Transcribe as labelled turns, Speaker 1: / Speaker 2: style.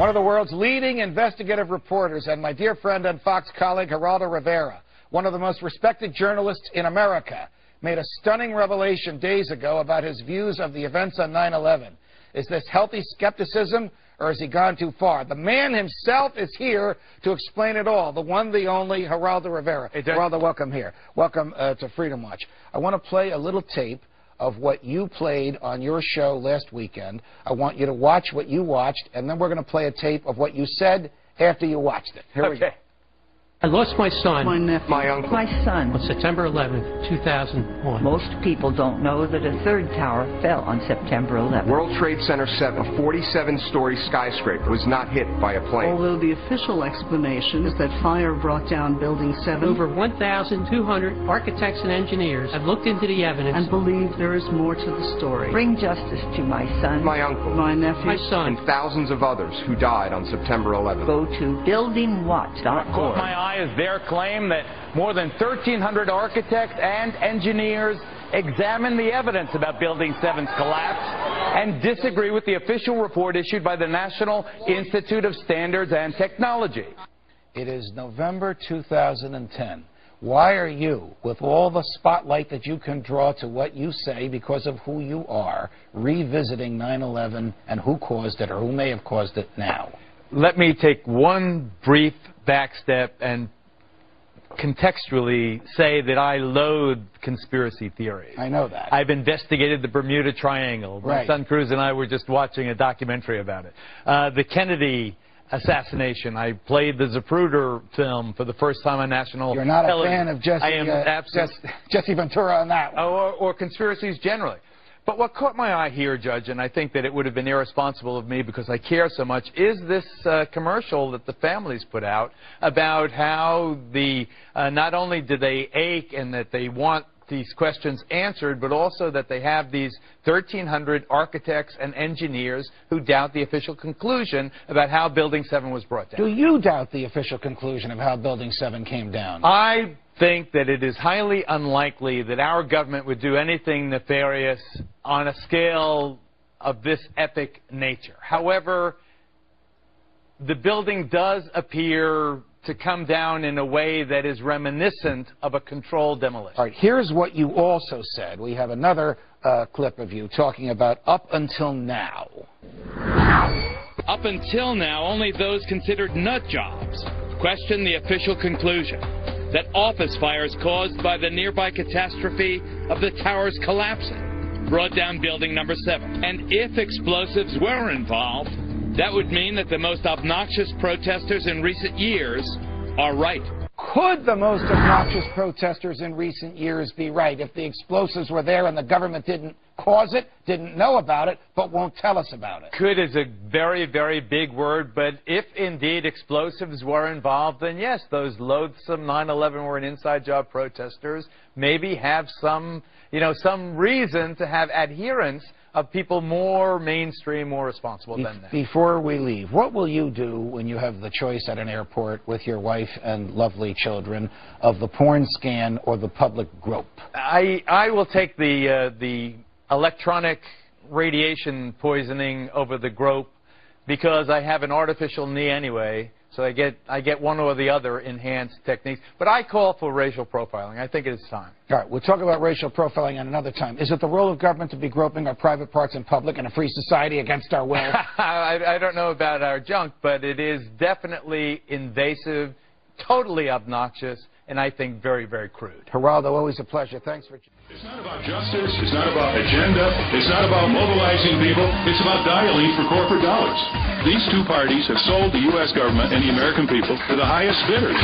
Speaker 1: One of the world's leading investigative reporters and my dear friend and Fox colleague, Geraldo Rivera, one of the most respected journalists in America, made a stunning revelation days ago about his views of the events on 9/11. Is this healthy skepticism, or has he gone too far? The man himself is here to explain it all. The one, the only, Geraldo Rivera. Hey, Geraldo, welcome here. Welcome to Freedom Watch. I want to play a little tape of what you played on your show last weekend. I want you to watch what you watched, and then we're going to play a tape of what you said after you watched it. Here we go.
Speaker 2: I lost my son,
Speaker 3: my nephew,
Speaker 4: my uncle,
Speaker 3: my son,
Speaker 2: on September 11th, 2001.
Speaker 3: Most people don't know that a third tower fell on September 11th.
Speaker 4: World Trade Center 7, a 47-story skyscraper, was not hit by a plane.
Speaker 5: Although the official explanation is that fire brought down Building 7.
Speaker 2: Over 1,200 architects and engineers have looked into the evidence
Speaker 5: and believe there is more to the story.
Speaker 3: Bring justice to my son,
Speaker 4: my uncle,
Speaker 5: my nephew,
Speaker 2: my son,
Speaker 4: and thousands of others who died on September 11th.
Speaker 3: Go to buildingwatch.org.
Speaker 6: Is their claim that more than 1,300 architects and engineers examined the evidence about Building 7's collapse and disagree with the official report issued by the National Institute of Standards and Technology.
Speaker 1: It is November 2010. Why are you, with all the spotlight that you can draw to what you say because of who you are, revisiting 9/11 and who caused it or who may have caused it now?
Speaker 7: Let me take one brief back step and contextually say that I loathe conspiracy theories.
Speaker 1: I know that.
Speaker 7: I've investigated the Bermuda Triangle. My son Cruz and I were just watching a documentary about it. The Kennedy assassination. I played the Zapruder film for the first time on national television.
Speaker 1: You're not a fan of Jesse,
Speaker 7: I am
Speaker 1: Jesse Ventura on that one.
Speaker 7: Or conspiracies generally. But what caught my eye here, Judge, and I think that it would have been irresponsible of me because I care so much, is this commercial that the families put out about how not only do they ache and that they want these questions answered, but also that they have these 1,300 architects and engineers who doubt the official conclusion about how Building 7 was brought down.
Speaker 1: Do you doubt the official conclusion of how Building 7 came down?
Speaker 7: I think that it is highly unlikely that our government would do anything nefarious on a scale of this epic nature. However, the building does appear to come down in a way that is reminiscent of a controlled demolition.
Speaker 1: All right, here's what you also said. We have another clip of you talking about up until now.
Speaker 8: Up until now, only those considered nut jobs question the official conclusion that office fires caused by the nearby catastrophe of the towers collapsing brought down Building number 7. And if explosives were involved, that would mean that the most obnoxious protesters in recent years are right.
Speaker 1: Could the most obnoxious protesters in recent years be right if the explosives were there and the government didn't cause it, didn't know about it, but won't tell us about it?
Speaker 7: Could is a very, very big word, but if indeed explosives were involved, then yes, those loathsome 9/11 were an inside job protesters maybe have some reason to have adherence of people more mainstream, more responsible than that.
Speaker 1: Before we leave, what will you do when you have the choice at an airport with your wife and lovely children of the porn scan or the public grope?
Speaker 7: I will take the electronic radiation poisoning over the grope because I have an artificial knee anyway. So I get one or the other enhanced techniques. But I call for racial profiling. I think it is time.
Speaker 1: All right, we'll talk about racial profiling at another time. Is it the role of government to be groping our private parts in public in a free society against our will?
Speaker 7: I don't know about our junk, but it is definitely invasive, totally obnoxious, and I think very, very crude.
Speaker 1: Geraldo, always a pleasure. Thanks for...
Speaker 9: It's not about justice. It's not about agenda. It's not about mobilizing people. It's about dialing for corporate dollars. These two parties have sold the U.S. government and the American people to the highest bidders.